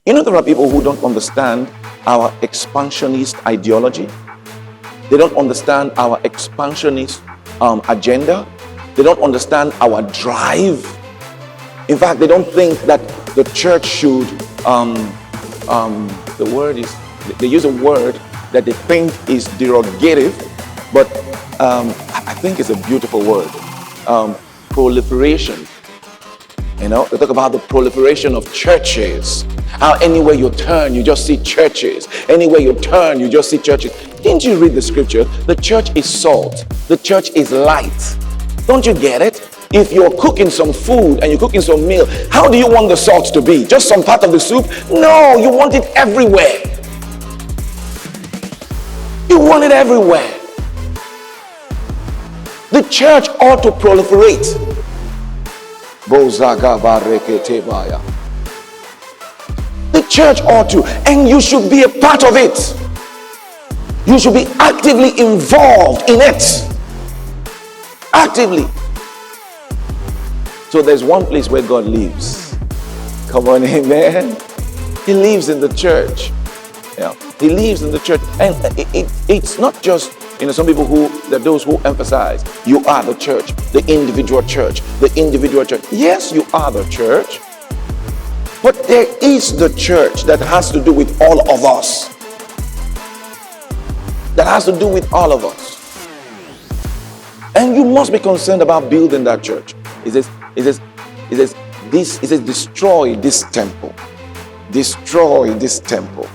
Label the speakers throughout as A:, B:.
A: You know, there are people who don't understand our expansionist ideology. They don't understand our expansionist agenda. They don't understand our drive. In fact, they don't think that the church should, the word is, they use a word that they think is derogative, but I think it's a beautiful word. Proliferation. You know, they talk about the proliferation of churches. How anywhere you turn, you just see churches. Anywhere you turn, you just see churches. Didn't you read the scripture? The church is salt. The church is light. Don't you get it? If you're cooking some food and you're cooking some meal, how do you want the salt to be? Just some part of the soup? No, you want it everywhere. You want it everywhere. The church ought to proliferate. The church ought to, and you should be a part of it. You should be actively involved in it. Actively. So there's one place where God lives. Come on, amen. He lives in the church. Yeah, He lives in the church. And it's not just, some people those who emphasize, you are the church, the individual church, the individual church. Yes, you are the church. But there is the church that has to do with all of us. That has to do with all of us. And you must be concerned about building that church. It says, destroy this temple. Destroy this temple.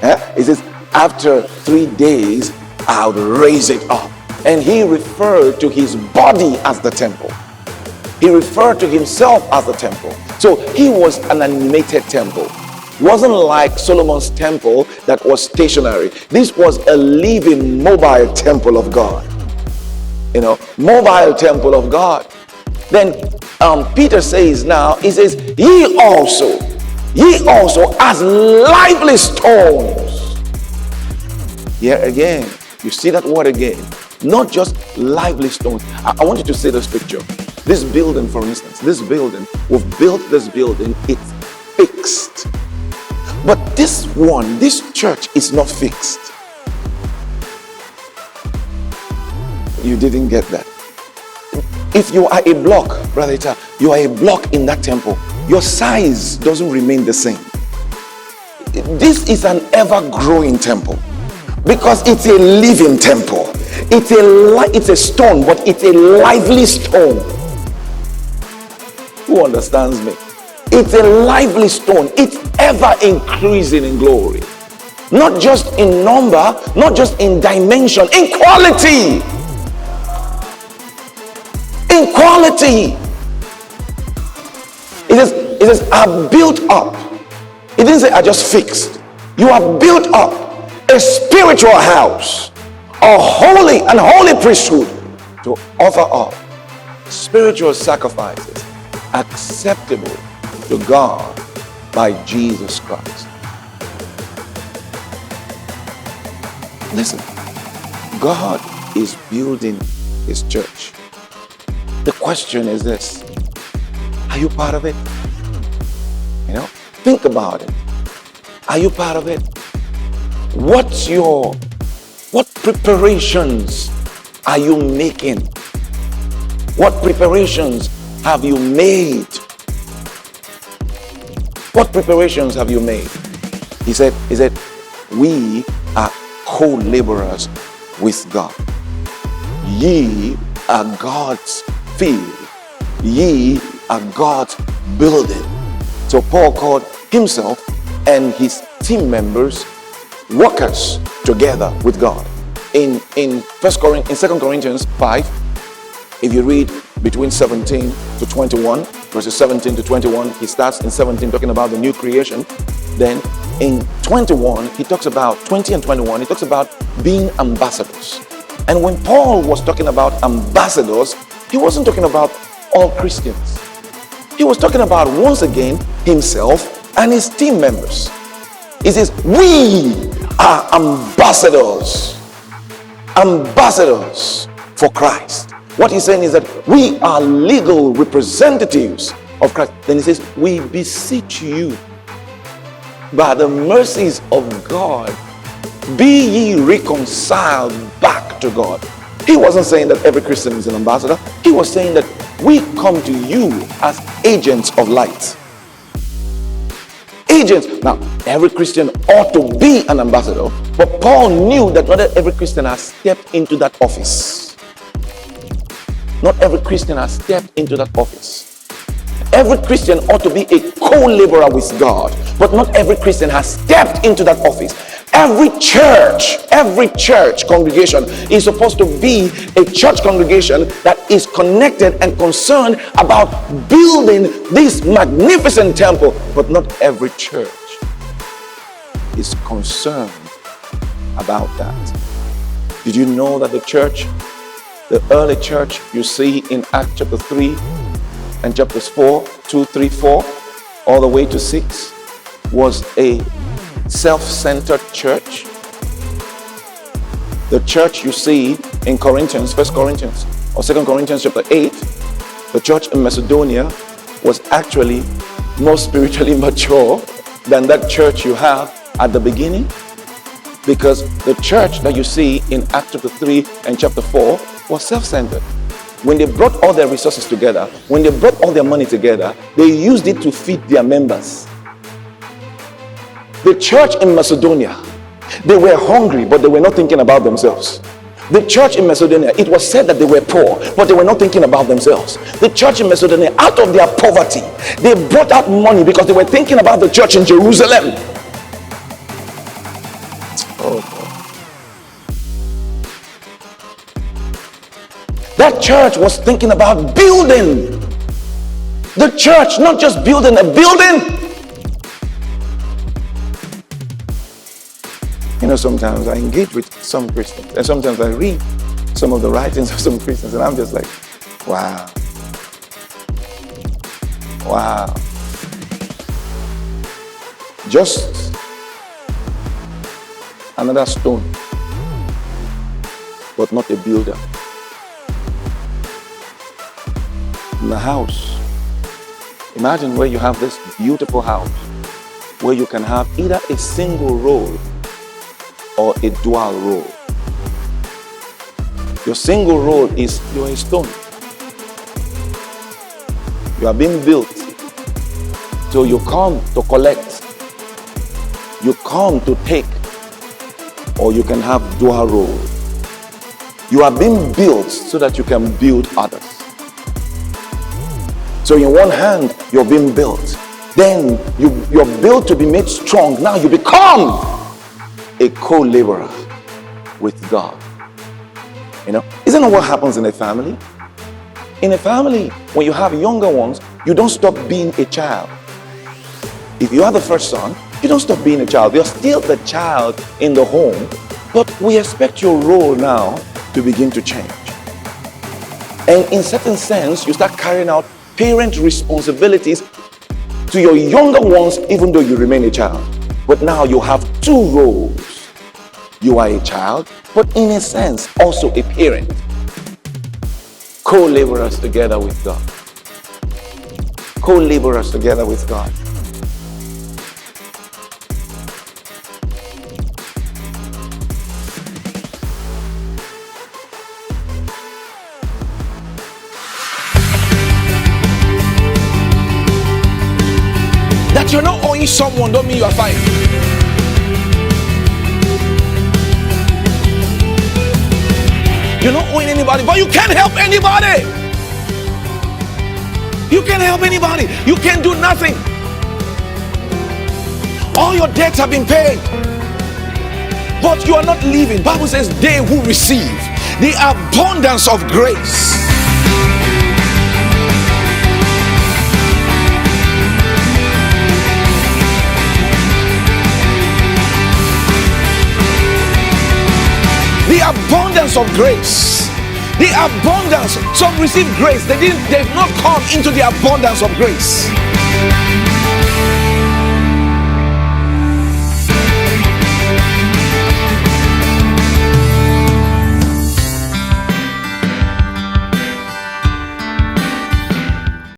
A: It says, after 3 days, I'll raise it up. And he referred to his body as the temple. He referred to himself as the temple. So he was an animated temple. It wasn't like Solomon's temple that was stationary. This was a living, mobile temple of God. Mobile temple of God. Then Peter says now, he says, ye also as lively stones. Here again, you see that word again. Not just lively stones. I want you to see this picture. This building, for instance, we've built this building, it's fixed. But this church is not fixed. You didn't get that. If you are a block, Brother Ita, you are a block in that temple, your size doesn't remain the same. This is an ever-growing temple because it's a living temple. It's a stone, but it's a lively stone. Who understands me? It's a lively stone. It's ever increasing in glory. Not just in number, not just in dimension, in quality. In quality. It says, are built up. It didn't say, are just fixed. You are built up a spiritual house, a holy priesthood to offer up spiritual sacrifices acceptable to God by Jesus Christ. Listen, God is building his church. The question is this: are you part of it? Think about it. Are you part of it? What preparations are you making? What preparations have you made? What preparations have you made? He said, we are co-laborers with God. Ye are God's field. Ye are God's building. So Paul called himself and his team members workers together with God. In 2 Corinthians 5, if you read between 17 to 21, verses 17 to 21, he starts in 17 talking about the new creation. Then in 21, he talks about 20 and 21, he talks about being ambassadors. And when Paul was talking about ambassadors, he wasn't talking about all Christians. He was talking about, once again, himself and his team members. He says, we are ambassadors for Christ. What he's saying is that we are legal representatives of Christ. Then he says, we beseech you. by the mercies of God, be ye reconciled back to God. He wasn't saying that every Christian is an ambassador. He was saying that we come to you as agents of light. Agents. Now, every Christian ought to be an ambassador, but Paul knew that not every Christian has stepped into that office. Not every Christian has stepped into that office. Every Christian ought to be a co-laborer with God, but not every Christian has stepped into that office. Every church congregation is supposed to be a church congregation that is connected and concerned about building this magnificent temple, but not every church is concerned about that. Did you know that the early church you see in Acts chapter 3 and chapters 4, 2, 3, 4, all the way to 6 was a self-centered church? The church you see in Corinthians, 1 Corinthians or 2 Corinthians chapter 8, the church in Macedonia was actually more spiritually mature than that church you have at the beginning, because the church that you see in Acts chapter 3 and chapter 4 was self-centered. When they brought all their resources together, when they brought all their money together, they used it to feed their members. The church in Macedonia, they were hungry, but they were not thinking about themselves. The church in Macedonia, it was said that they were poor, but they were not thinking about themselves. The church in Macedonia, out of their poverty, they brought out money because they were thinking about the church in Jerusalem. Oh God. That church was thinking about building the church, not just building a building. You know, sometimes I engage with some Christians, and sometimes I read some of the writings of some Christians, and I'm just like, wow. Just another stone, but not a builder. In the house, imagine where you have this beautiful house, where you can have either a single role or a dual role. Your single role is you're a stone. You are being built. So you come to collect, you come to take, or you can have dual role. You are being built so that you can build others. So in one hand, you're being built. Then you're built to be made strong. Now you become a co-laborer with God. You know, isn't that what happens in a family? In a family, when you have younger ones, you don't stop being a child. If you are the first son, you don't stop being a child. You're still the child in the home, but we expect your role now to begin to change. And in certain sense, you start carrying out parent responsibilities to your younger ones, even though you remain a child. But now you have two roles. You are a child, but in a sense, also a parent. Co-laborers together with God. Co-laborers together with God. That you're not owing someone don't mean you are fine. You're not owing anybody, but you can't help anybody. You can't help anybody. You can't do nothing. All your debts have been paid, but you are not living. Bible says they who receive the abundance of grace. The abundance of grace. The abundance. Some receive grace. They've not come into the abundance of grace.